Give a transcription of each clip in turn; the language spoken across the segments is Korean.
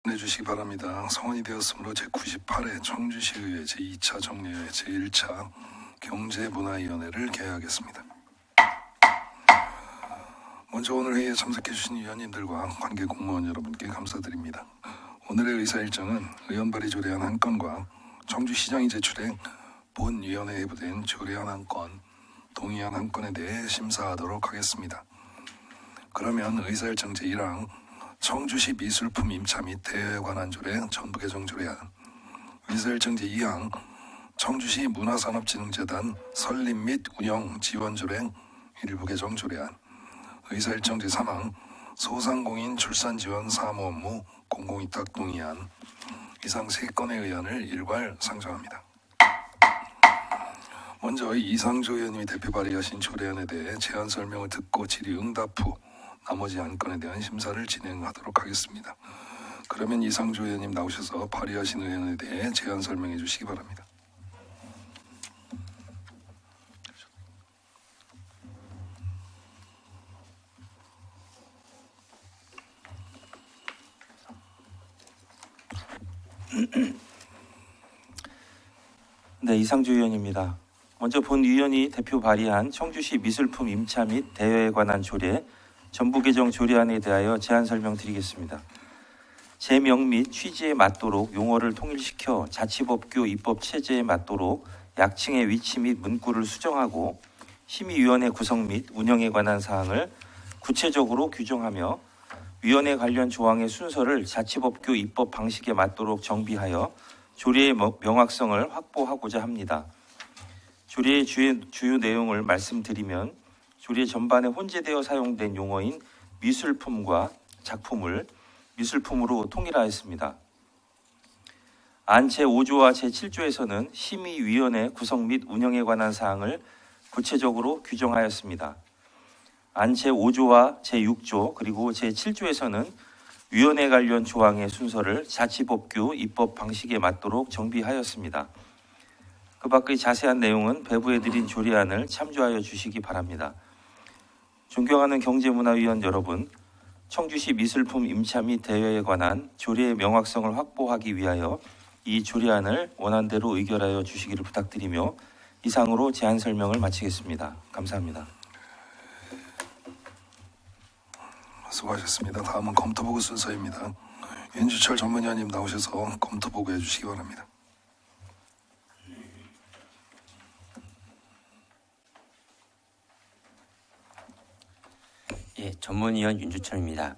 내주시기 바랍니다. 성원이 되었으므로 제98회 청주시의회 제2차 정례회 제1차 경제문화위원회를 개회하겠습니다. 먼저 오늘 회의에 참석해 주신 위원님들과 관계 공무원 여러분께 감사드립니다. 오늘의 의사 일정은 의원발의 조례안 한 건과 청주시장이 제출해 본위원회에 회부된 조례안 한 건, 동의안 한 건에 대해 심사하도록 하겠습니다. 그러면 의사 일정 제1항 청주시 미술품 임차 및 대여에 관한 조례 전부 개정 조례안, 의사 일정 제2항 청주시 문화산업진흥재단 설립 및 운영 지원 조례 일부 개정 조례안, 의사 일정 제3항 소상공인 출산 지원 사무 업무 공공위탁 동의안, 이상 3건의 의안을 일괄 상정합니다. 먼저 이상조 의원님이 대표 발의하신 조례안에 대해 제안 설명을 듣고 질의 응답 후 나머지 안건에 대한 심사를 진행하도록 하겠습니다. 그러면 이상조 의원님 나오셔서 발의하신 의안에 대해 제안 설명해 주시기 바랍니다. 네, 이상조 의원입니다. 먼저 본 위원이 대표 발의한 청주시 미술품 임차 및 대여에 관한 조례 전부 개정 조례안에 대하여 제안 설명드리겠습니다. 제명 및 취지에 맞도록 용어를 통일시켜 자치법규 입법 체제에 맞도록 약칭의 위치 및 문구를 수정하고 심의위원회 구성 및 운영에 관한 사항을 구체적으로 규정하며 위원회 관련 조항의 순서를 자치법규 입법 방식에 맞도록 정비하여 조례의 명확성을 확보하고자 합니다. 조례의 주요 내용을 말씀드리면 조례 전반에 혼재되어 사용된 용어인 미술품과 작품을 미술품으로 통일하였습니다. 안 제5조와 제7조에서는 심의위원회 구성 및 운영에 관한 사항을 구체적으로 규정하였습니다. 안 제5조와 제6조 그리고 제7조에서는 위원회 관련 조항의 순서를 자치법규 입법 방식에 맞도록 정비하였습니다. 그 밖의 자세한 내용은 배부해드린 조례안을 참조하여 주시기 바랍니다. 존경하는 경제문화위원 여러분, 청주시 미술품 임차 및 대여에 관한 조례의 명확성을 확보하기 위하여 이 조례안을 원안대로 의결하여 주시기를 부탁드리며 이상으로 제안 설명을 마치겠습니다. 감사합니다. 수고하셨습니다. 다음은 검토보고 순서입니다. 윤주철 전문위원님 나오셔서 검토보고 해주시기 바랍니다. 예, 전문위원 윤주철입니다.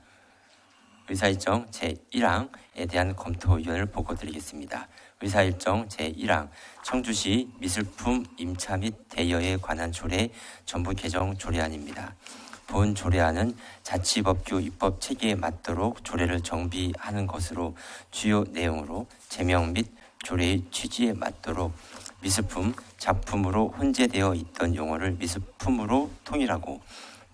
의사일정 제1항에 대한 검토 의견을 보고드리겠습니다. 의사일정 제1항 청주시 미술품 임차 및 대여에 관한 조례 전부 개정 조례안입니다. 본 조례안은 자치법규 입법 체계에 맞도록 조례를 정비하는 것으로 주요 내용으로 제명 및 조례의 취지에 맞도록 미술품, 작품으로 혼재되어 있던 용어를 미술품으로 통일하고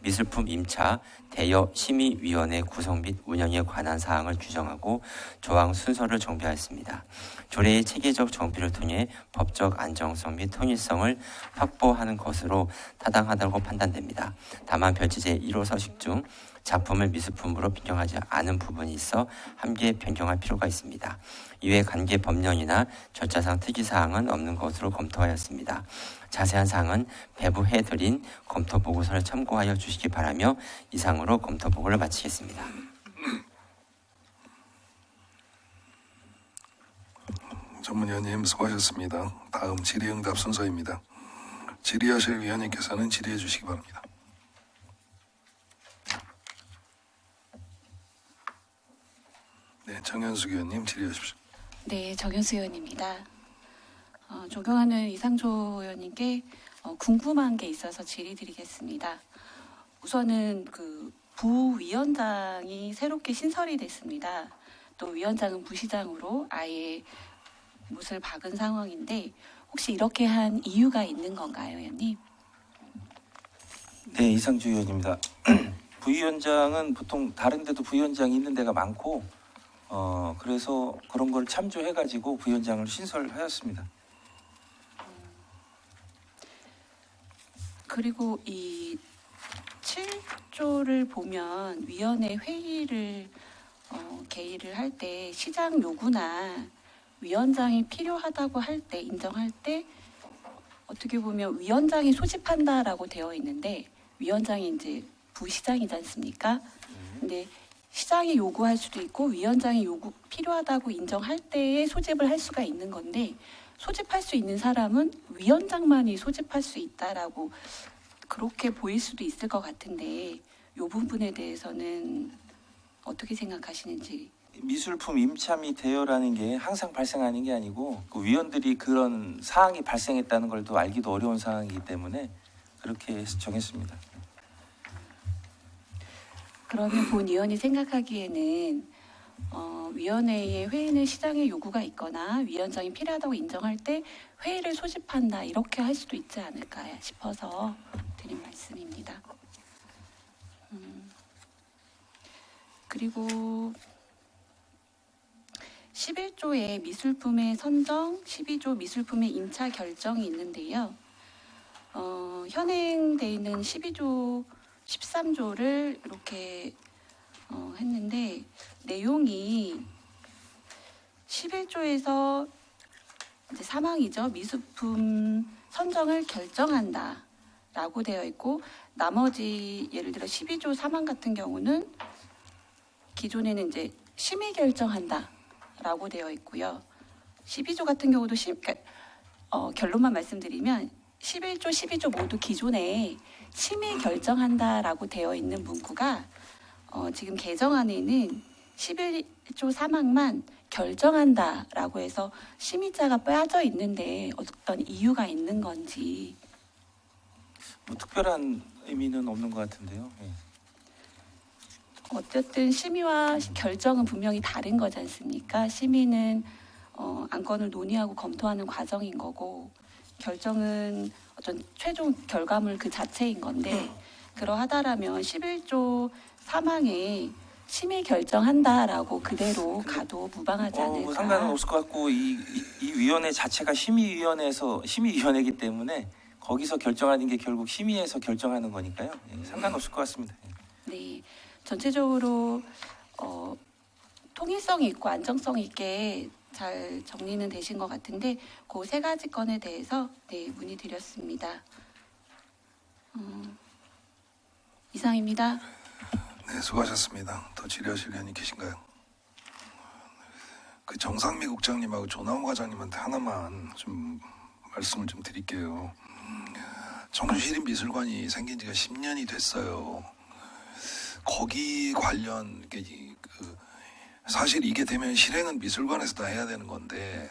미술품 임차, 대여 심의위원회 구성 및 운영에 관한 사항을 규정하고 조항 순서를 정비하였습니다. 조례의 체계적 정비를 통해 법적 안정성 및 통일성을 확보하는 것으로 타당하다고 판단됩니다. 다만 별지제 1호 서식 중 작품을 미술품으로 변경하지 않은 부분이 있어 함께 변경할 필요가 있습니다. 이외 관계 법령이나 절차상 특이사항은 없는 것으로 검토하였습니다. 자세한 사항은 배부해드린 검토 보고서를 참고하여 주시기 바라며 이상으로 검토 보고를 마치겠습니다. 전문위원님 수고하셨습니다. 다음 질의응답 순서입니다. 질의하실 위원님께서는 질의해 주시기 바랍니다. 네, 정현숙 의원님 질의하십시오. 네, 정현수 의원입니다. 존경하는 이상조 의원님께 궁금한 게 있어서 질의드리겠습니다. 우선은 그 부위원장이 새롭게 신설이 됐습니다. 또 위원장은 부시장으로 아예 못을 박은 상황인데 혹시 이렇게 한 이유가 있는 건가요, 의원님? 네, 이상조 의원입니다. 부위원장은 보통 다른 데도 부위원장이 있는 데가 많고 그래서 그런 걸 참조해가지고 부위원장을 신설하였습니다. 그리고 이 7조를 보면 위원회 회의를 개의를 할 때 시장 요구나 위원장이 필요하다고 할 때 인정할 때 어떻게 보면 위원장이 소집한다라고 되어 있는데 위원장이 이제 부시장이지 않습니까? 근데 시장이 요구할 수도 있고 위원장이 요구 필요하다고 인정할 때에 소집을 할 수가 있는 건데 소집할 수 있는 사람은 위원장만이 소집할 수 있다라고 그렇게 보일 수도 있을 것 같은데 이 부분에 대해서는 어떻게 생각하시는지. 미술품 임차 및 대여라는 게 항상 발생하는 게 아니고 그 위원들이 그런 사항이 발생했다는 걸 또 알기도 어려운 사항이기 때문에 그렇게 해서 정했습니다. 그러면 본 위원이 생각하기에는 위원회의 회의는 시장의 요구가 있거나 위원장이 필요하다고 인정할 때 회의를 소집한다 이렇게 할 수도 있지 않을까 싶어서 드린 말씀입니다. 그리고 11조의 미술품의 선정, 12조 미술품의 임차 결정이 있는데요. 현행돼 있는 12조, 13조를 이렇게 했는데 내용이 11조에서 이제 사망이죠. 미술품 선정을 결정한다라고 되어 있고 나머지 예를 들어 12조 사망 같은 경우는 기존에는 이제 심의 결정한다라고 되어 있고요. 12조 같은 경우도 결론만 말씀드리면 11조, 12조 모두 기존에 심의 결정한다라고 되어 있는 문구가 지금 개정안에는 11조 사망만 결정한다라고 해서 심의자가 빠져 있는데 어떤 이유가 있는 건지. 뭐 특별한 의미는 없는 것 같은데요. 예. 어쨌든 심의와 결정은 분명히 다른 거지 않습니까? 심의는 안건을 논의하고 검토하는 과정인 거고 결정은 어떤 최종 결과물 그 자체인 건데 그러하다라면 11조 사망에 심의 결정한다라고 그대로 가도 무방하지 않을까. 뭐 상관은 없을 것 같고 이 위원회 자체가 심의위원회이기 때문에 거기서 결정하는 게 결국 심의에서 결정하는 거니까요. 예, 상관없을 것 같습니다. 네, 전체적으로 통일성이 있고 안정성 있게 잘 정리는 되신 것 같은데 그 세 가지 건에 대해서 문의드렸습니다. 이상입니다. 네, 수고하셨습니다. 더 질의하실 의원이 계신가요? 그 정상미 국장님하고 조나호 과장님한테 하나만 좀 말씀을 좀 드릴게요. 청주시립미술관이 생긴 지가 10년이 됐어요. 거기 관련 사실 이게 되면 실행은 미술관에서 다 해야 되는 건데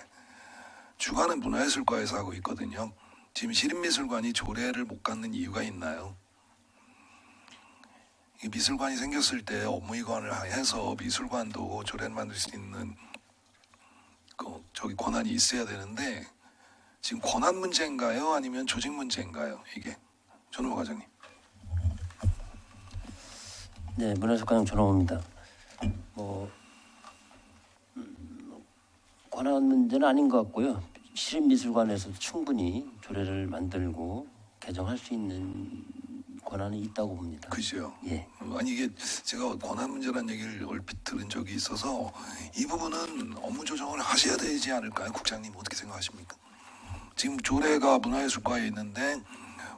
주관은 문화예술과에서 하고 있거든요. 지금 시립미술관이 조례를 못 갖는 이유가 있나요? 이 미술관이 생겼을 때 업무이관을 해서 미술관도 조례를 만들 수 있는 권한이 있어야 되는데 지금 권한 문제인가요? 아니면 조직 문제인가요? 이게 전우호 과장님. 네, 문화예술관 전호입니다. 권한 문제는 아닌 것 같고요. 시립미술관에서 충분히 조례를 만들고 개정할 수 있는 권한이 있다고 봅니다. 그죠? 예. 아니 이게 제가 권한 문제라는 얘기를 얼핏 들은 적이 있어서 이 부분은 업무 조정을 하셔야 되지 않을까요? 국장님 어떻게 생각하십니까? 지금 조례가 문화예술과에 있는데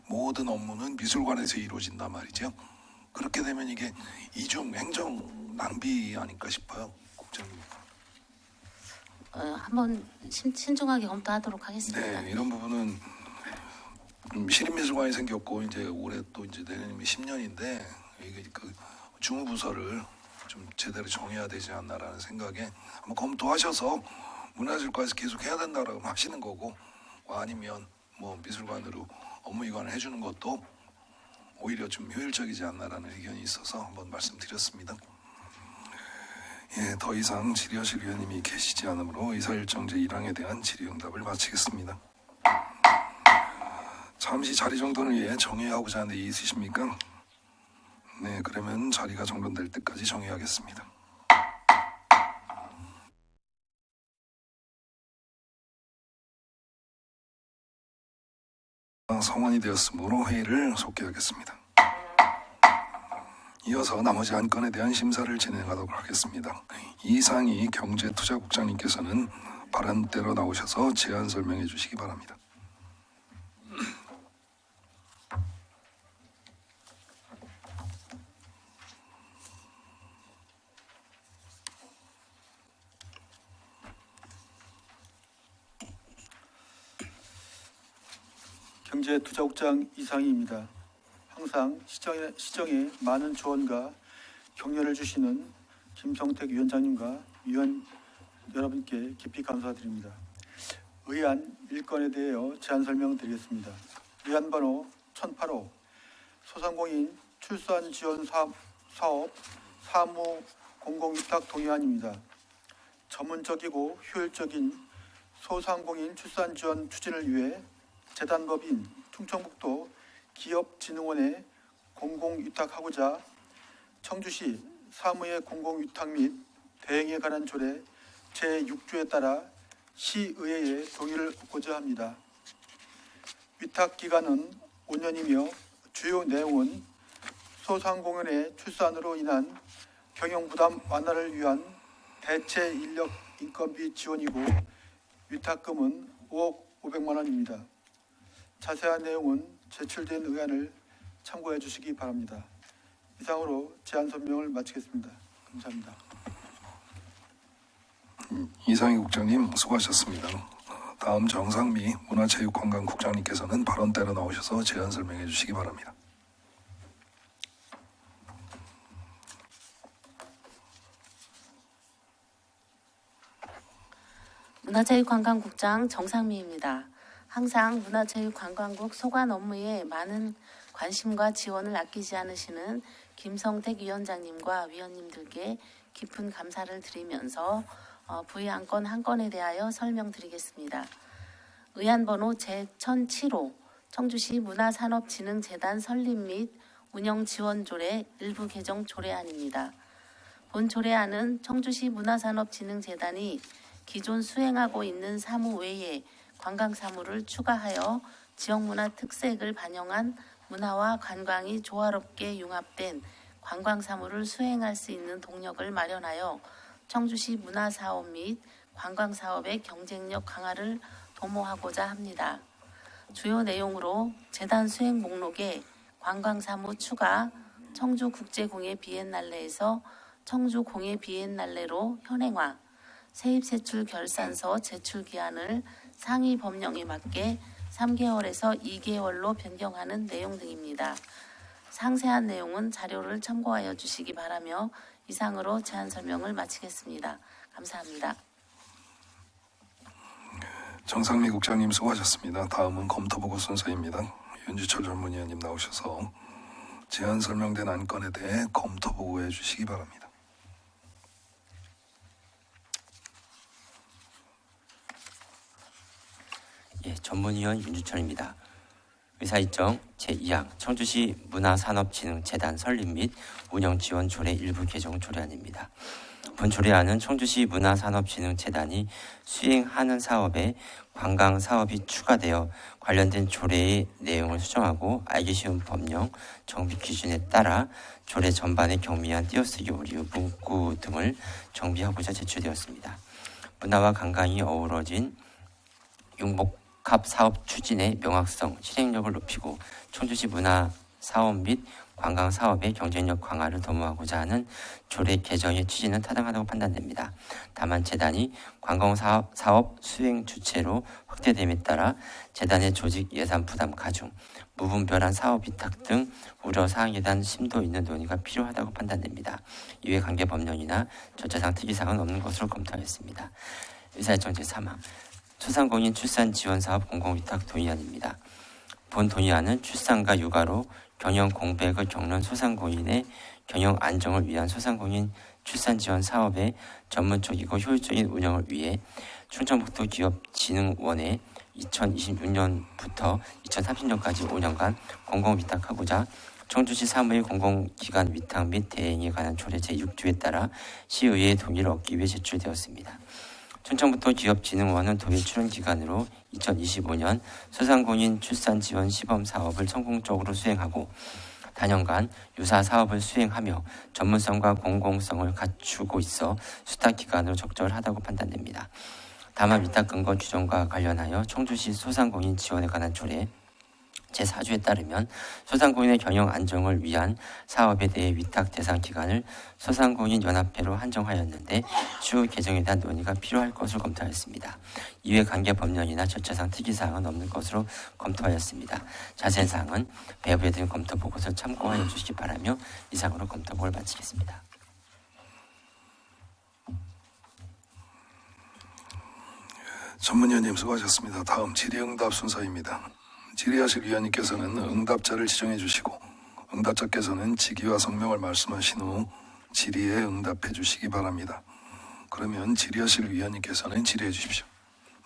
모든 업무는 미술관에서 이루어진단 말이죠. 그렇게 되면 이게 이중 행정 낭비 아닐까 싶어요, 국장님. 한번 신중하게 검토하도록 하겠습니다. 네, 이런 부분은 시립미술관이 생겼고 이제 올해 또 이제 내년이면 10년인데 이게 그 주무부서를 좀 제대로 정해야 되지 않나라는 생각에 한번 검토하셔서 문화예술과에서 계속 해야 된다라고 하시는 거고 아니면 뭐 미술관으로 업무 이관을 해주는 것도 오히려 좀 효율적이지 않나라는 의견이 있어서 한번 말씀드렸습니다. 예, 더 이상 질의하실 의원님이 계시지 않으므로 의사일정 제1항에 대한 질의응답을 마치겠습니다. 잠시 자리 정돈을 위해 정회하고자 하는 데 있으십니까? 네, 그러면 자리가 정돈될 때까지 정회하겠습니다. 성안이 되었으므로 회의를 속개하겠습니다. 이어서 나머지 한 건에 대한 심사를 진행하도록 하겠습니다. 이상희 경제투자국장님께서는 발언대로 나오셔서 제안 설명해 주시기 바랍니다. 경제투자국장 이상희입니다. 항상 시정에 많은 조언과 격려를 주시는 김성택 위원장님과 위원 여러분께 깊이 감사드립니다. 의안 1건에 대하여 제안 설명드리겠습니다. 의안 번호 1008호 소상공인 출산 지원 사업 사무 공공위탁 동의안입니다. 전문적이고 효율적인 소상공인 출산 지원 추진을 위해 재단법인 충청북도 기업진흥원에 공공위탁하고자 청주시 사무의 공공위탁 및 대행에 관한 조례 제6조에 따라 시의회의 동의를 얻고자 합니다. 위탁 기간은 5년이며 주요 내용은 소상공인의 출산으로 인한 경영 부담 완화를 위한 대체 인력 인건비 지원이고 위탁금은 5억 500만 원입니다. 자세한 내용은 제출된 의안을 참고해 주시기 바랍니다. 이상으로 제안 설명을 마치겠습니다. 감사합니다. 이상희 국장님 수고하셨습니다. 다음 정상미 문화체육관광국장님께서는 발언대로 나오셔서 제안 설명해 주시기 바랍니다. 문화체육관광국장 정상미입니다. 항상 문화체육관광국 소관 업무에 많은 관심과 지원을 아끼지 않으시는 김성택 위원장님과 위원님들께 깊은 감사를 드리면서 부의안 건 한 건에 대하여 설명드리겠습니다. 의안 번호 제1007호 청주시 문화산업진흥재단 설립 및 운영 지원 조례 일부 개정 조례안입니다. 본 조례안은 청주시 문화산업진흥재단이 기존 수행하고 있는 사무 외에 관광사무를 추가하여 지역문화 특색을 반영한 문화와 관광이 조화롭게 융합된 관광사무를 수행할 수 있는 동력을 마련하여 청주시 문화사업 및 관광사업의 경쟁력 강화를 도모하고자 합니다. 주요 내용으로 재단 수행 목록에 관광사무 추가, 청주국제공예 비엔날레에서 청주공예 비엔날레로 현행화, 세입세출 결산서 제출 기한을 상위 법령에 맞게 3개월에서 2개월로 변경하는 내용 등입니다. 상세한 내용은 자료를 참고하여 주시기 바라며 이상으로 제안 설명을 마치겠습니다. 감사합니다. 정상미 국장님 수고하셨습니다. 다음은 검토보고 순서입니다. 윤지철 전문위원님 나오셔서 제안 설명된 안건에 대해 검토보고해 주시기 바랍니다. 예, 전문위원 윤주철입니다. 의사일정 제2항 청주시 문화산업진흥재단 설립 및 운영 지원 조례 일부 개정 조례안입니다. 본 조례안은 청주시 문화산업진흥재단이 수행하는 사업에 관광 사업이 추가되어 관련된 조례의 내용을 수정하고 알기 쉬운 법령, 정비 기준에 따라 조례 전반의 경미한 띄어쓰기 오류, 문구 등을 정비하고자 제출되었습니다. 문화와 관광이 어우러진 융복합 사업 추진의 명확성, 실행력을 높이고 청주시 문화 사업 및 관광 사업의 경쟁력 강화를 도모하고자 하는 조례 개정의 취지는 타당하다고 판단됩니다. 다만 재단이 관광 사업 수행 주체로 확대됨에 따라 재단의 조직 예산 부담 가중, 무분별한 사업 위탁 등 우려 사항에 대한 심도 있는 논의가 필요하다고 판단됩니다. 이외 관계 법령이나 절차상 특이사항은 없는 것으로 검토하였습니다. 의사일정 제3항 소상공인 출산 지원 사업 공공위탁 동의안입니다. 본 동의안은 출산과 육아로 경영 공백을 겪는 소상공인의 경영 안정을 위한 소상공인 출산 지원 사업의 전문적이고 효율적인 운영을 위해 충청북도 기업진흥원에 2026년부터 2030년까지 5년간 공공위탁하고자 청주시 사무의 공공기관 위탁 및 대행에 관한 조례 제6조에 따라 시의회의 동의를 얻기 위해 제출되었습니다. 충청북도 기업진흥원은 도의 출연기간으로 2025년 소상공인 출산 지원 시범 사업을 성공적으로 수행하고 단연간 유사 사업을 수행하며 전문성과 공공성을 갖추고 있어 수탁기관으로 적절하다고 판단됩니다. 다만 위탁 근거 규정과 관련하여 청주시 소상공인 지원에 관한 조례 제4조에 따르면 소상공인의 경영 안정을 위한 사업에 대해 위탁 대상 기관을 소상공인 연합회로 한정하였는데 추후 개정에 대한 논의가 필요할 것으로 검토하였습니다. 이외 관계 법령이나 절차상 특이사항은 없는 것으로 검토하였습니다. 자세한 사항은 배부에 드린 검토 보고서를 참고하여 주시기 바라며 이상으로 검토를 마치겠습니다. 전문위원님 수고하셨습니다. 다음 질의응답 순서입니다. 질의하실 위원님께서는 응답자를 지정해 주시고 응답자께서는 직위와 성명을 말씀하신 후 질의에 응답해 주시기 바랍니다. 그러면 질의하실 위원님께서는 질의해 주십시오.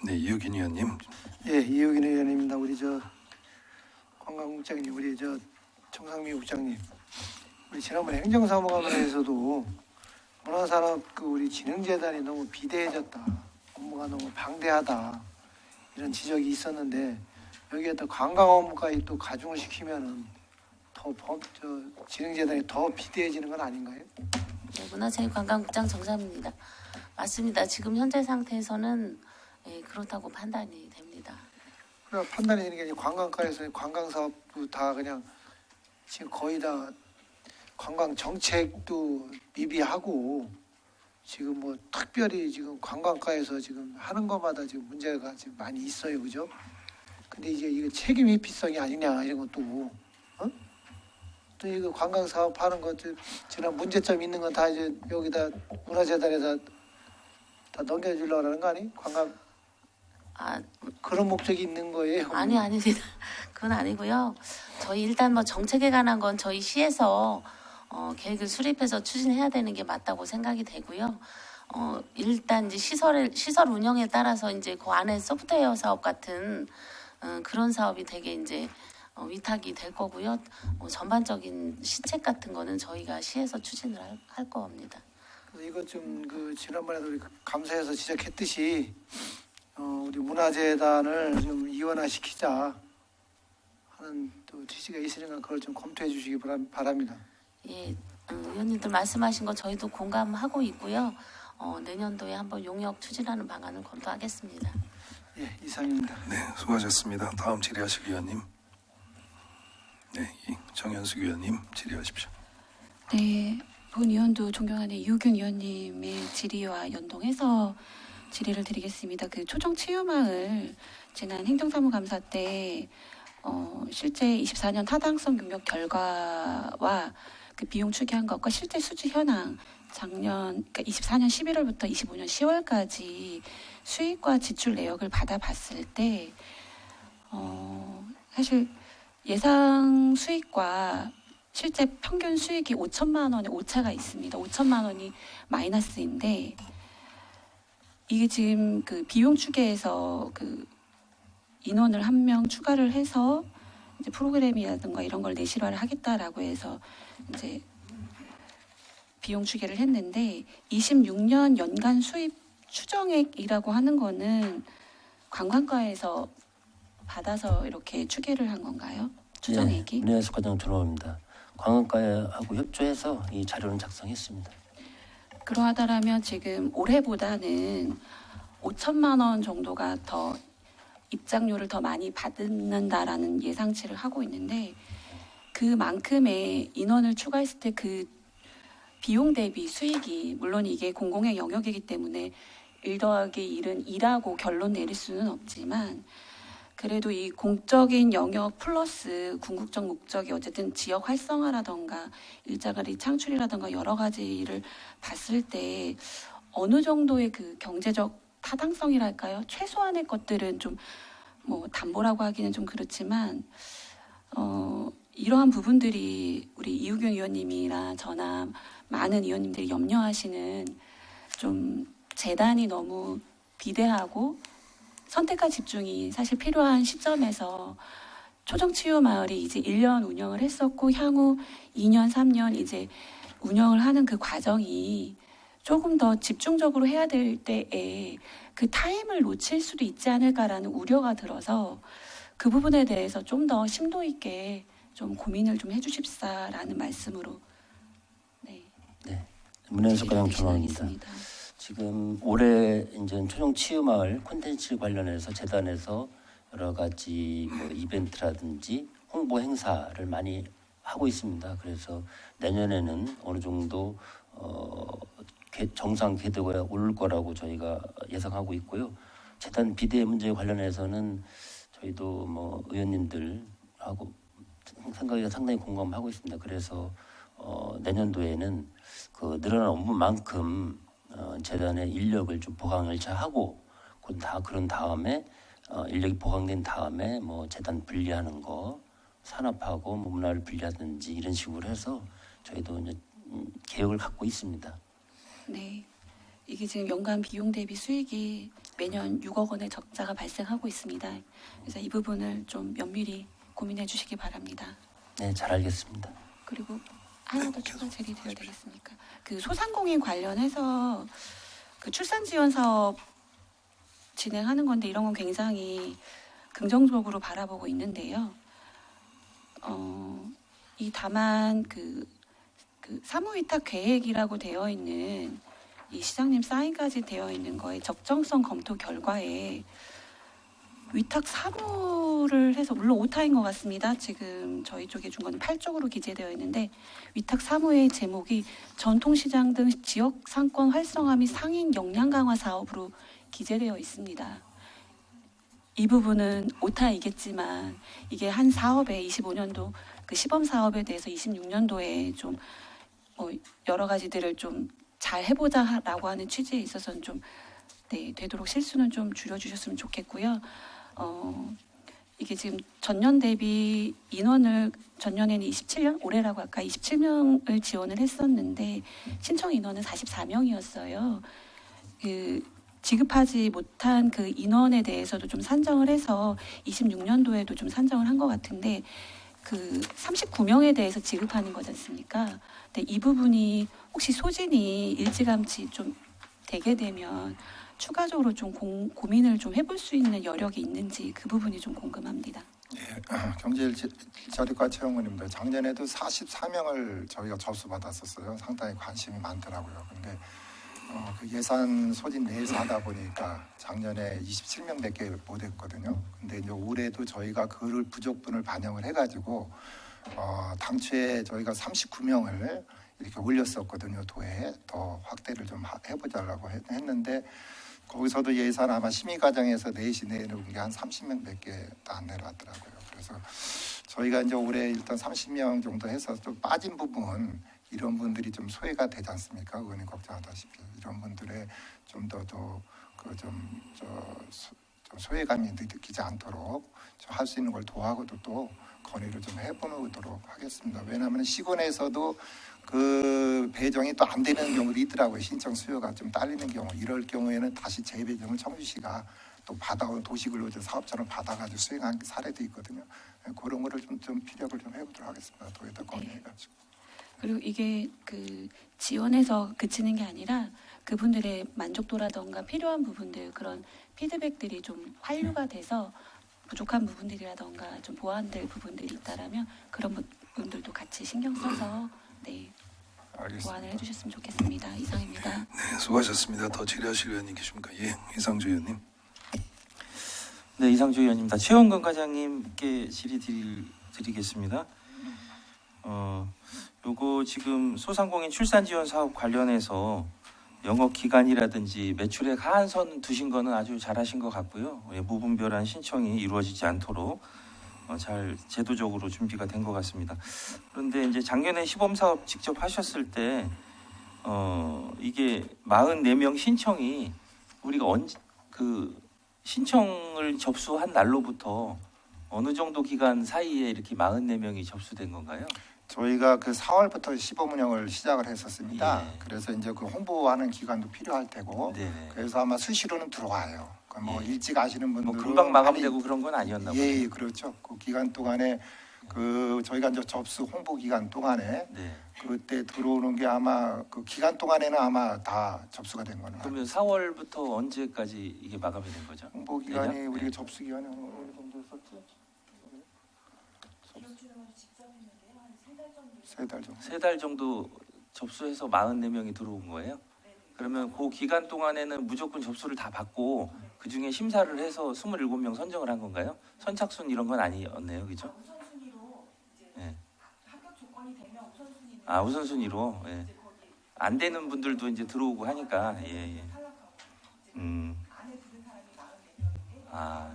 네, 이유긴 위원님. 예, 이유긴 의원입니다. 우리 관광국장님, 우리 정상미 국장님, 우리 지난번 행정사무감사에서도 문화산업 우리 진흥재단이 너무 비대해졌다, 업무가 너무 방대하다 이런 지적이 있었는데 여기에 또 관광 업무까지 또 가중을 시키면은 더 진흥재단이 더 비대해지는 건 아닌가요? 네, 문화체육관광국장 정상입니다. 맞습니다. 지금 현재 상태에서는 그렇다고 판단이 됩니다. 그래 판단이 되는 게 아니라 관광가에서 관광 사업도 다 그냥 지금 거의 다 관광 정책도 미비하고 지금 뭐 특별히 지금 관광가에서 지금 하는 것마다 지금 문제가 지금 많이 있어요, 그죠? 근데 이제 이거 책임 회피성이 아니냐 이런 것도 또 이거 관광 사업 하는 것 지난 문제점 있는 건 다 이제 여기다 문화재단에다 다 넘겨주려고 하는 거 아니? 관광 그런 목적이 있는 거예요? 아닙니다. 그건 아니고요. 저희 일단 뭐 정책에 관한 건 저희 시에서 계획을 수립해서 추진해야 되는 게 맞다고 생각이 되고요. 일단 이제 시설 운영에 따라서 이제 그 안에 소프트웨어 사업 같은 그런 사업이 되게 이제 위탁이 될 거고요. 전반적인 시책 같은 거는 저희가 시에서 추진을 할 겁니다. 이것 좀 지난번에도 우리 감사에서 지적했듯이 우리 문화재단을 좀 이원화시키자 하는 또 취지가 있으니까 그걸 좀 검토해 주시기 바랍니다. 예, 의원님들 말씀하신 거 저희도 공감하고 있고요. 내년도에 한번 용역 추진하는 방안을 검토하겠습니다. 예, 이상입니다. 네, 수고하셨습니다. 다음 질의하실 위원님. 네, 정현숙 위원님 질의하십시오. 네, 본 의원도 존경하는 이우균 의원님의 질의와 연동해서 질의를 드리겠습니다. 그 초정치유마을 지난 행정사무감사 때 실제 24년 타당성 능력 결과와 그 비용 추계한 것과 실제 수주 현황 작년 그러니까 24년 11월부터 25년 10월까지 수익과 지출 내역을 받아봤을 때 사실 예상 수익과 실제 평균 수익이 5천만 원의 오차가 있습니다. 5천만 원이 마이너스인데 이게 지금 그 비용 추계에서 그 인원을 한 명 추가를 해서 이제 프로그램이라든가 이런 걸 내실화를 하겠다라고 해서 이제 비용 추계를 했는데 26년 연간 수입 추정액이라고 하는 거는 관광과에서 받아서 이렇게 추계를 한 건가요? 추정액이? 네, 문해수과장 졸업입니다. 관광과하고 협조해서 이 자료는 작성했습니다. 그러하다라면 지금 올해보다는 5천만 원 정도가 더 입장료를 더 많이 받는다라는 예상치를 하고 있는데 그만큼의 인원을 추가했을 때 그 비용 대비 수익이 물론 이게 공공의 영역이기 때문에 1 더하기 1은 2라고 결론 내릴 수는 없지만 그래도 이 공적인 영역 플러스 궁극적 목적이 어쨌든 지역 활성화라던가 일자리 창출이라던가 여러 가지를 봤을 때 어느 정도의 그 경제적 타당성이랄까요? 최소한의 것들은 좀 뭐 담보라고 하기는 좀 그렇지만 이러한 부분들이 우리 이우경 의원님이나 저나 많은 의원님들이 염려하시는 좀 재단이 너무 비대하고 선택과 집중이 사실 필요한 시점에서 초정치유마을이 이제 1년 운영을 했었고 향후 2년, 3년 이제 운영을 하는 그 과정이 조금 더 집중적으로 해야 될 때에 그 타임을 놓칠 수도 있지 않을까라는 우려가 들어서 그 부분에 대해서 좀 더 심도 있게 좀 고민을 좀 해주십사라는 말씀으로 네. 네, 문현석과장 전화입니다. 진행하겠습니다. 지금 올해 이제 초정 치유마을 콘텐츠 관련해서 재단에서 여러 가지 뭐 이벤트라든지 홍보 행사를 많이 하고 있습니다. 그래서 내년에는 어느 정도 정상 궤도가 오를 거라고 저희가 예상하고 있고요. 재단 비대 문제 관련해서는 저희도 뭐 의원님들하고 생각이 상당히 공감하고 있습니다. 그래서 내년도에는 그 늘어난 업무만큼 재단의 인력을 좀 보강을 하고 그런 다음에 인력이 보강된 다음에 뭐 재단 분리하는 거 산업하고 뭐 문화를 분리하든지 이런 식으로 해서 저희도 이제 계획을 갖고 있습니다. 네. 이게 지금 연간 비용 대비 수익이 매년 6억 원의 적자가 발생하고 있습니다. 그래서 이 부분을 좀 면밀히 고민해 주시기 바랍니다. 네, 잘 알겠습니다. 그리고 하나 더 추가 질의드려도 되겠습니까? 그 소상공인 관련해서 그 출산 지원 사업 진행하는 건데 이런 건 굉장히 긍정적으로 바라보고 있는데요. 이 다만 그 사무위탁 계획이라고 되어 있는 이 시장님 사인까지 되어 있는 거에 적정성 검토 결과에 위탁 사무를 해서 물론 오타인 것 같습니다. 지금 저희 쪽에 준 거는 8쪽으로 기재되어 있는데 위탁 사무의 제목이 전통시장 등 지역 상권 활성화 및 상인 역량 강화 사업으로 기재되어 있습니다. 이 부분은 오타이겠지만 이게 한 사업에 25년도 그 시범 사업에 대해서 26년도에 좀 여러 가지들을 좀 잘 해보자라고 하는 취지에 있어서는 좀 되도록 실수는 좀 줄여주셨으면 좋겠고요. 이게 지금 전년 대비 인원을 전년에는 27명, 올해라고 아까 27명을 지원을 했었는데 신청 인원은 44명이었어요. 그 지급하지 못한 그 인원에 대해서도 좀 산정을 해서 26년도에도 좀 산정을 한 것 같은데 그 39명에 대해서 지급하는 거지 않습니까? 근데 이 부분이 혹시 소진이 일찌감치 좀 되게 되면 추가적으로 좀 고민을 좀 해볼 수 있는 여력이 있는지 그 부분이 좀 궁금합니다. 예, 경제자립과 채용원입니다. 작년에도 44명을 저희가 접수받았었어요. 상당히 관심이 많더라고요. 근데 그 예산 소진 내에서 하다 보니까 작년에 27명밖에 못했거든요. 근데 이제 올해도 저희가 그 부족분을 반영을 해가지고 당초에 저희가 39명을 이렇게 올렸었거든요. 도에 더 확대를 좀 해보자라고 했는데 거기서도 예산 아마 심의 과정에서 내시 내놓은 게 한 30명밖에 안 내려왔더라고요. 그래서 저희가 이제 올해 일단 30명 정도 해서 좀 빠진 부분 이런 분들이 좀 소외가 되지 않습니까? 의원님 걱정하다시피 이런 분들의 좀 더 좀 소외감이 느끼지 않도록 할 수 있는 걸 도와고도 또 건의를 좀 해보도록 하겠습니다. 왜냐하면 시군에서도 그 배정이 또 안 되는 경우도 있더라고요. 신청 수요가 좀 딸리는 경우 이럴 경우에는 다시 재배정을 청주시가 또 받아온 도시근로자 사업자로 받아가지고 수행한 사례도 있거든요. 그런 거를 좀 피력을 좀 해보도록 하겠습니다. 도에다 건의해가지고. 그리고 이게 그 지원해서 그치는 게 아니라 그분들의 만족도라던가 필요한 부분들 그런 피드백들이 좀 환류가 돼서 부족한 부분들이라던가 좀 보완될 부분들이 있다라면 그런 부분들도 같이 신경 써서 알겠습니다. 보완을 해주셨으면 좋겠습니다. 이상입니다. 네, 수고하셨습니다. 더 질의하실 의원님 계십니까? 예, 이상주 의원님. 네, 이상주 의원입니다. 최원근 과장님께 질의 드리겠습니다. 요거 지금 소상공인 출산 지원 사업 관련해서 영업 기간이라든지 매출액 하한선 두신 거는 아주 잘하신 것 같고요. 무분별한 신청이 이루어지지 않도록 잘 제도적으로 준비가 된 것 같습니다. 그런데 이제 작년에 시범 사업 직접 하셨을 때 이게 44명 신청이 우리가 신청을 접수한 날로부터 어느 정도 기간 사이에 이렇게 44명이 접수된 건가요? 저희가 그 4월부터 시범 운영을 시작을 했었습니다. 예. 그래서 이제 그 홍보하는 기간도 필요할 테고, 네네. 그래서 아마 수시로는 들어와요. 그러니까 뭐 예. 일찍 아시는 분들은 뭐 금방 마감되고 그런 건 아니었나 보네요. 예, 그렇죠. 그 기간 동안에 그 저희가 이제 접수 홍보 기간 동안에 네. 그때 들어오는 게 아마 그 기간 동안에는 아마 다 접수가 된 거는. 그러면 4월부터 언제까지 이게 마감이 된 거죠? 홍보 기간이 내년? 우리가 네. 접수 기간이 어느 정도 했었지? 3달 정도. 3달 정도 접수해서 44명이 들어온 거예요? 그러면 그 기간 동안에는 무조건 접수를 다 받고 그 중에 심사를 해서 27명 선정을 한 건가요? 선착순 이런 건 아니었네요, 그죠? 우선순위로 이제 합격 조건이 되면 우선순위로. 아, 우선순위로. 예. 안 되는 분들도 이제 들어오고 하니까. 예. 아.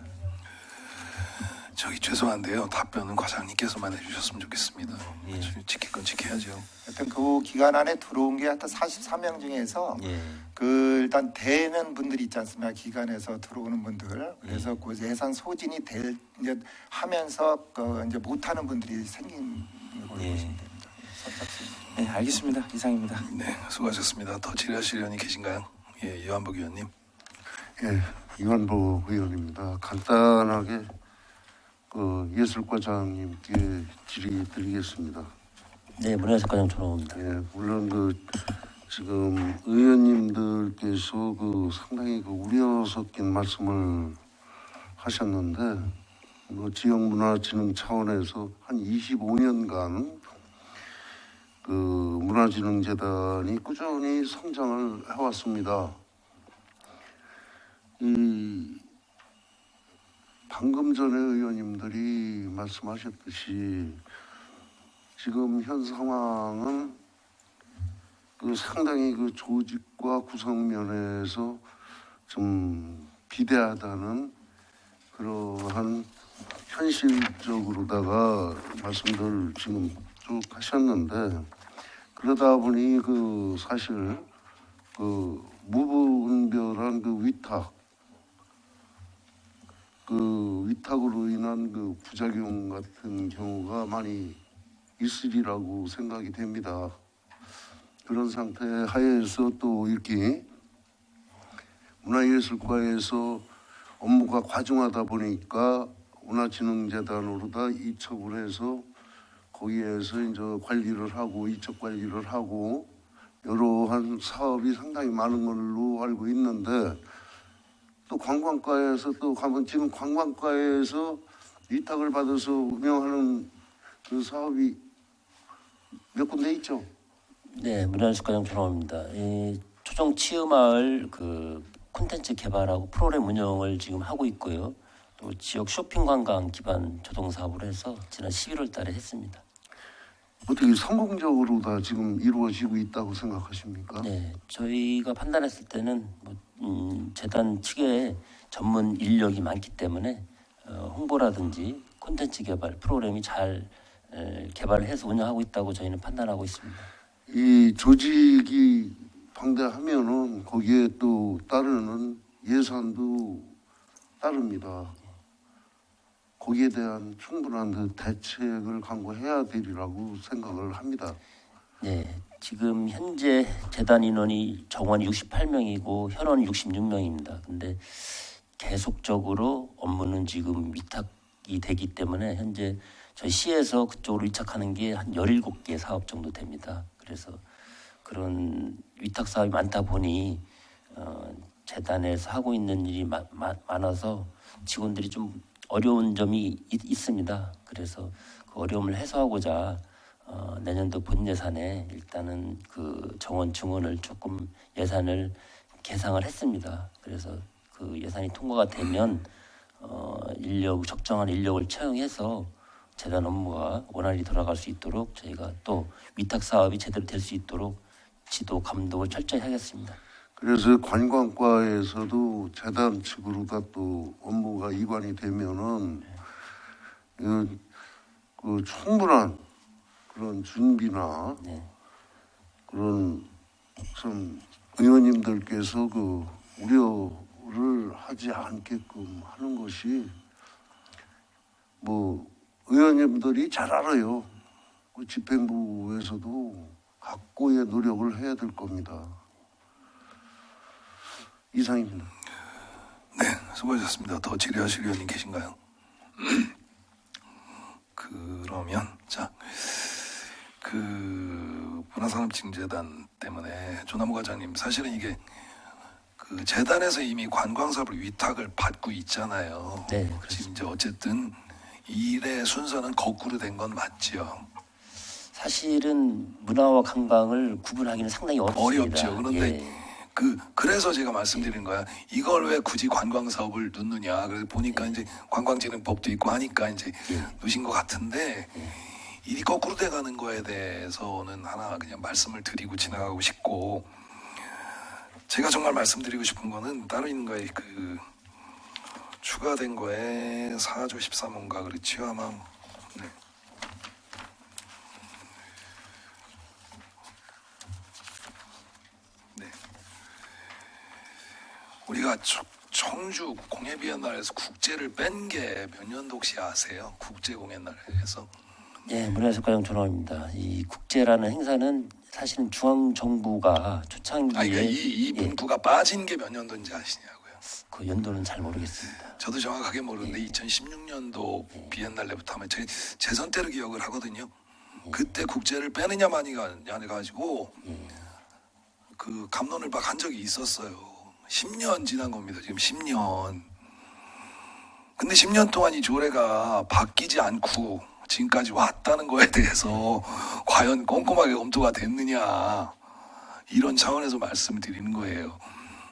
저기 죄송한데요. 답변은 과장님께서만 해주셨으면 좋겠습니다. 예. 지킬 건 지켜야죠. 하여튼 그 기간 안에 들어온 게 하여튼 44명 중에서 예. 그 일단 되는 분들이 있지 않습니까? 기관에서 들어오는 분들. 그래서 그 예산 소진이 될 이제 하면서 그 이제 못하는 분들이 생긴 걸로 예. 보시면 됩니다. 선착순. 네, 알겠습니다. 이상입니다. 네, 수고하셨습니다. 더 질의하실 의원이 계신가요? 예, 유한복 의원님. 예, 이완복 의원입니다. 간단하게 그 예술과장님께 질의드리겠습니다. 네, 문화재과장 전화옵니다. 예, 물론 그 지금 의원님들께서 그 상당히 그 우려 섞인 말씀을 하셨는데 뭐 지역문화진흥 차원에서 한 25년간 그 문화진흥재단이 꾸준히 성장을 해왔습니다. 이 방금 전에 의원님들이 말씀하셨듯이 지금 현 상황은 그 상당히 그 조직과 구성 면에서 좀 비대하다는 그러한 현실적으로다가 말씀들 지금 쭉 하셨는데 그러다 보니 그 사실 그 무분별한 그 위탁으로 인한 그 부작용 같은 경우가 많이 있으리라고 생각이 됩니다. 그런 상태 하에서 또 이렇게 문화예술과에서 업무가 과중하다 보니까 문화진흥재단으로다 이첩을 해서 거기에서 이제 관리를 하고 이첩 관리를 하고 여러한 사업이 상당히 많은 걸로 알고 있는데 또 관광과에서 또 가면 지금 관광과에서 위탁을 받아서 운영하는 그 사업이 몇 군데 있죠? 네, 문화예술과장 전화옵니다. 이 초정 치유마을 그 콘텐츠 개발하고 프로그램 운영을 지금 하고 있고요. 또 지역 쇼핑 관광 기반 조동 사업을 해서 지난 11월 달에 했습니다. 어떻게 성공적으로 다 지금 이루어지고 있다고 생각하십니까? 네, 저희가 판단했을 때는 재단 측에 전문 인력이 많기 때문에 홍보라든지 콘텐츠 개발 프로그램이 잘 개발을 해서 운영하고 있다고 저희는 판단하고 있습니다. 이 조직이 방대하면은 거기에 또 따르는 예산도 따릅니다. 거기에 대한 충분한 그 대책을 강구해야 되리라고 생각을 합니다. 네, 지금 현재 재단 인원이 정원이 68명이고 현원이 66명입니다. 근데 계속적으로 업무는 지금 위탁이 되기 때문에 현재 저희 시에서 그쪽으로 위탁하는 게 한 17개 사업 정도 됩니다. 그래서 그런 위탁 사업이 많다 보니 재단에서 하고 있는 일이 많아서 직원들이 좀 어려운 점이 있습니다. 그래서 그 어려움을 해소하고자 내년도 본 예산에 일단은 그 정원 증원을 조금 예산을 계상을 했습니다. 그래서 그 예산이 통과가 되면 적정한 인력을 채용해서 재단 업무가 원활히 돌아갈 수 있도록 저희가 또 위탁 사업이 제대로 될 수 있도록 지도 감독을 철저히 하겠습니다. 그래서 관광과에서도 재단 측으로가 또 업무가 이관이 되면은 그 충분한 그런 준비나 네. 그런 좀 의원님들께서 그 우려를 하지 않게끔 하는 것이 뭐 의원님들이 잘 알아요. 그 집행부에서도 각고의 노력을 해야 될 겁니다. 이상입니다. 네, 수고하셨습니다. 더 질의하실 의원님 계신가요? 그러면 그 문화산업진흥재단 때문에 조남우 과장님 사실은 이게 그 재단에서 이미 관광사업을 위탁을 받고 있잖아요. 네, 지금 이제 어쨌든 일의 순서는 거꾸로 된 건 맞죠. 사실은 문화와 관광을 구분하기는 상당히 어렵습니다. 어렵죠. 그런데 예. 그래서 제가 말씀드린 거야. 이걸 왜 굳이 관광 사업을 넣느냐. 그래서 보니까 이제 관광진흥법도 있고 하니까 이제 넣으신 것 같은데 일이 거꾸로 돼가는 거에 대해서는 하나 그냥 말씀을 드리고 지나가고 싶고, 제가 정말 말씀드리고 싶은 거는 따로 있는 거에 추가된 거에 4조 13호인가 그렇지요 아마. 네. 네. 우리가 청주 공예비엔날에서 국제를 뺀 게 몇 년도 혹시 아세요? 국제공예날에서. 예, 문화예술가정 존엄입니다. 이 국제라는 행사는 사실은 중앙 정부가 초창기에 아니 이 문구가 빠진 게 몇 년도인지 아시냐고요? 그 연도는 잘 모르겠습니다. 저도 정확하게 모르는데 2016년도 비엔날레부터 하면 제 선때로 기억을 하거든요. 그때 국제를 빼느냐 마느냐 가지고 그 갑론을 막 한 적이 있었어요. 10년 지난 겁니다. 지금 10년. 근데 10년 동안 이 조례가 바뀌지 않고 지금까지 왔다는 거에 대해서 과연 꼼꼼하게 검토가 됐느냐, 이런 차원에서 말씀드리는 거예요.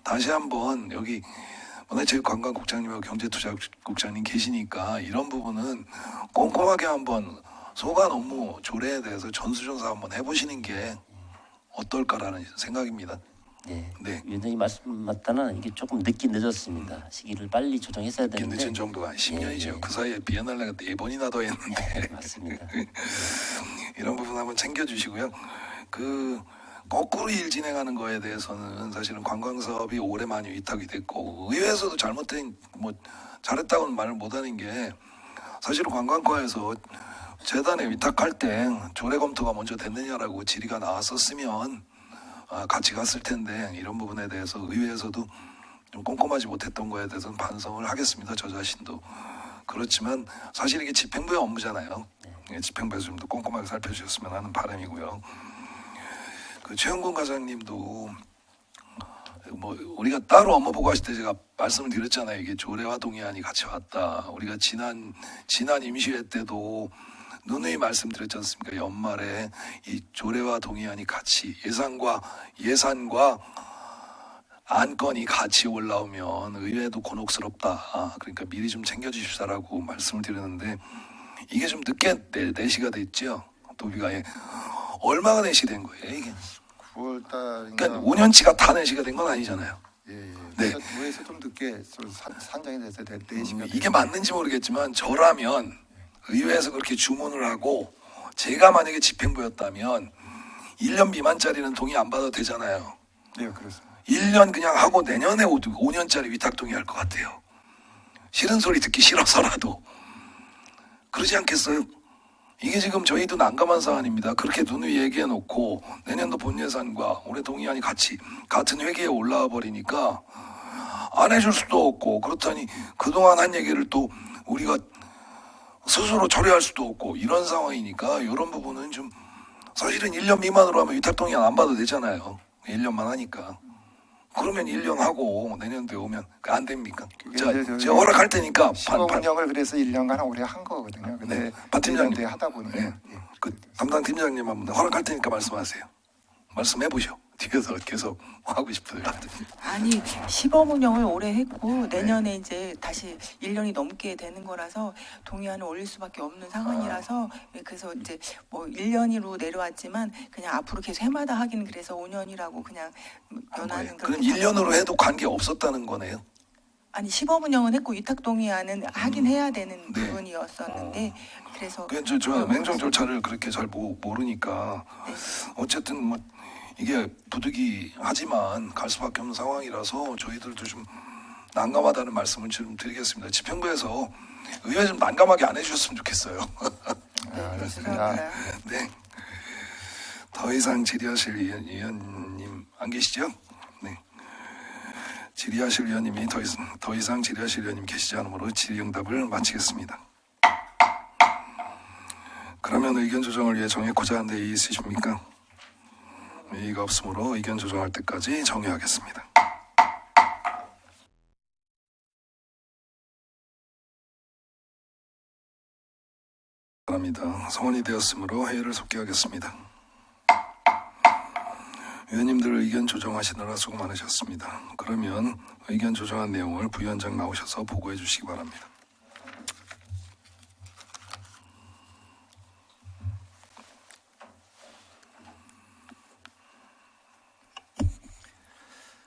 다시 한번 여기 문화체육관광국장님하고 경제투자국장님 계시니까 이런 부분은 꼼꼼하게 한번 소관 업무 조례에 대해서 전수조사 한번 해보시는 게 어떨까라는 생각입니다. 네. 네. 위원장님 말씀 맞다나 이게 조금 늦긴 늦었습니다. 시기를 빨리 조정했어야 이렇게 되는데. 늦은 정도가 10년이죠. 예, 예. 그 사이에 비엔날레가 4번이나 더 했는데 맞습니다. 이런 부분 한번 챙겨주시고요. 거꾸로 일 진행하는 거에 대해서는 사실은 관광사업이 올해 많이 위탁이 됐고, 의회에서도 잘못된 잘했다고는 말을 못하는 게, 사실은 관광과에서 재단에 위탁할 때 조례 검토가 먼저 됐느냐라고 질의가 나왔었으면 같이 갔을 텐데, 이런 부분에 대해서 의회에서도 좀 꼼꼼하지 못했던 거에 대해서는 반성을 하겠습니다. 저 자신도. 그렇지만 사실 이게 집행부의 업무잖아요. 집행부에서 좀 더 꼼꼼하게 살펴주셨으면 하는 바람이고요. 최영곤 과장님도 우리가 따로 업무 보고하실 때 제가 말씀을 드렸잖아요. 이게 조례와 동의안이 같이 왔다. 우리가 지난 임시회 때도 누누이 말씀드렸지 않습니까? 연말에 이 조례와 동의안이 같이 예산과 안건이 같이 올라오면 의회도 곤혹스럽다. 그러니까 미리 좀 챙겨주십사라고 말씀을 드렸는데, 이게 좀 늦게 내시가 됐죠. 도비가 얼마가 내시된 거예요 이게? 9월 달인가. 그러니까 5년치가 다 내시가 된 건 아니잖아요. 예. 네. 의회에서 좀 늦게 산정이 돼서 4시가 이게 맞는지 모르겠지만 저라면 의회에서 그렇게 주문을 하고 제가 만약에 집행부였다면 1년 미만짜리는 동의 안 받아도 되잖아요. 네, 그렇습니다. 1년 그냥 하고 내년에 5년짜리 위탁 동의할 것 같아요. 싫은 소리 듣기 싫어서라도. 그러지 않겠어요? 이게 지금 저희도 난감한 사안입니다. 그렇게 누누이 얘기해 놓고 내년도 본 예산과 올해 동의안이 같은 회기에 올라와 버리니까 안 해줄 수도 없고, 그렇다니 그동안 한 얘기를 또 우리가 스스로 처리할 수도 없고, 이런 상황이니까 이런 부분은 좀 사실은 1년 미만으로 하면 위탁 동의안 안 받아도 되잖아요. 1년만 하니까. 그러면 1년 하고 내년도에 오면 안 됩니까? 제가 허락할 테니까 시범 운영을 그래서 1년간 오래 한 거거든요. 근데 네, 반 팀장님. 1년 하다 보니까 네. 담당 팀장님 한번 허락할 테니까 말씀하세요. 말씀해 보시오. 뒤에서 계속 하고 싶어요. 아니, 시범 운영을 오래 했고 내년에 이제 다시 1년이 넘게 되는 거라서 동의안을 올릴 수밖에 없는 상황이라서, 그래서 이제 1년으로 내려왔지만 그냥 앞으로 계속 해마다 하기는 그래서 5년이라고 그냥 연하는. 그럼 1년으로 해도 관계 없었다는 거네요. 아니, 시범 운영은 했고 위탁 동의안은 하긴 해야 되는 네. 부분이었었는데, 그래서 저 행정 절차를 그렇게 잘 모르니까 네. 어쨌든 이게 부득이하지만 갈 수밖에 없는 상황이라서 저희들도 좀 난감하다는 말씀을 좀 드리겠습니다. 집행부에서 의회 좀 난감하게 안 해주셨으면 좋겠어요. 알겠습니다. 네. 더 이상 질의하실 위원님 안 계시죠? 네. 질의하실 위원님이 더 이상 질의하실 위원님 계시지 않으므로 질의응답을 마치겠습니다. 그러면 의견 조정을 위해 정해고자 하는 데 이의 있으십니까? 이의가 없으므로 의견 조정할 때까지 정의하겠습니다. 바랍니다. 성원이 되었으므로 회의를 속기하겠습니다. 위원님들 의견 조정하시느라 수고 많으셨습니다. 그러면 의견 조정한 내용을 부위원장 나오셔서 보고해 주시기 바랍니다.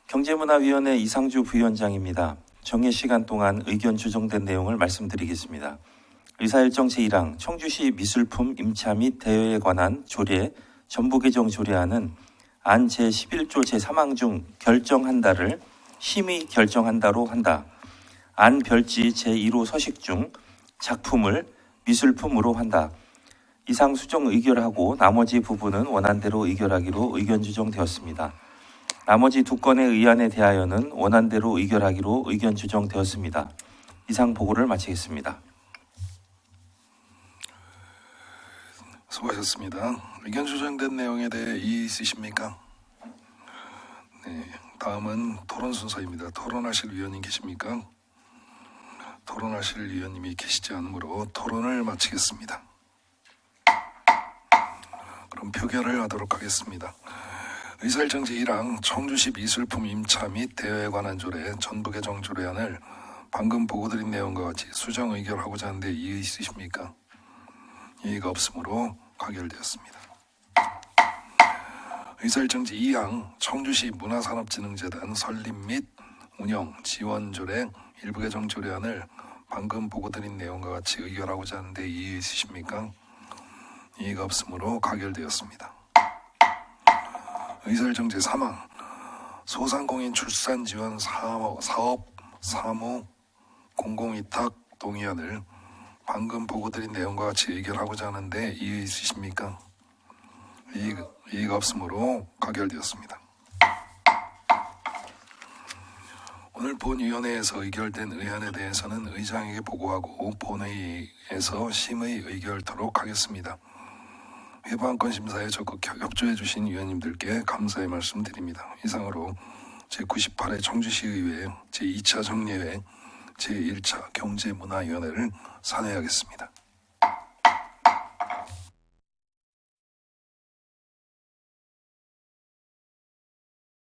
경제문화위원회 이상주 부위원장입니다. 정해 시간 동안 의견 조정된 내용을 말씀드리겠습니다. 의사일정 제1항 청주시 미술품 임차 및 대여에 관한 조례 전부 개정 조례안은 안 제11조 제3항 중 결정한다를 심의 결정한다로 한다. 안 별지 제1호 서식 중 작품을 미술품으로 한다. 이상 수정 의결하고 나머지 부분은 원안대로 의결하기로 의견 조정되었습니다. 나머지 두 건의 의안에 대하여는 원안대로 의결하기로 의견 조정되었습니다. 이상 보고를 마치겠습니다. 수고하셨습니다. 의견 조정된 내용에 대해 이의 있으십니까? 네, 다음은 토론 순서입니다. 토론하실 위원님 계십니까? 토론하실 위원님이 계시지 않으므로 토론을 마치겠습니다. 그럼 표결을 하도록 하겠습니다. 의사일정 제1항 청주시 미술품 임차 및 대여에 관한 조례 전부 개정 조례안을 방금 보고드린 내용과 같이 수정 의결하고자 하는데 이의 있으십니까? 이의가 없으므로 가결되었습니다. 의사일정 제2항 청주시 문화산업진흥재단 설립 및 운영 지원 조례 일부 개정 조례안을 방금 보고드린 내용과 같이 의결하고자 하는데 이의 있으십니까? 이의가 없으므로 가결되었습니다. 의사일정 제3항 소상공인 출산지원 사업 사무 공공위탁 동의안을 방금 보고드린 내용과 같이 의결하고자 하는데 이의 있으십니까? 이의가 없으므로 가결되었습니다. 오늘 본위원회에서 의결된 의안에 대해서는 의장에게 보고하고 본회의에서 심의 의결토록 하겠습니다. 회부안건 심사에 적극 협조해 주신 위원님들께 감사의 말씀 드립니다. 이상으로 제98회 청주시의회 제2차 정례회 제1차 경제문화위원회를 산회하겠습니다.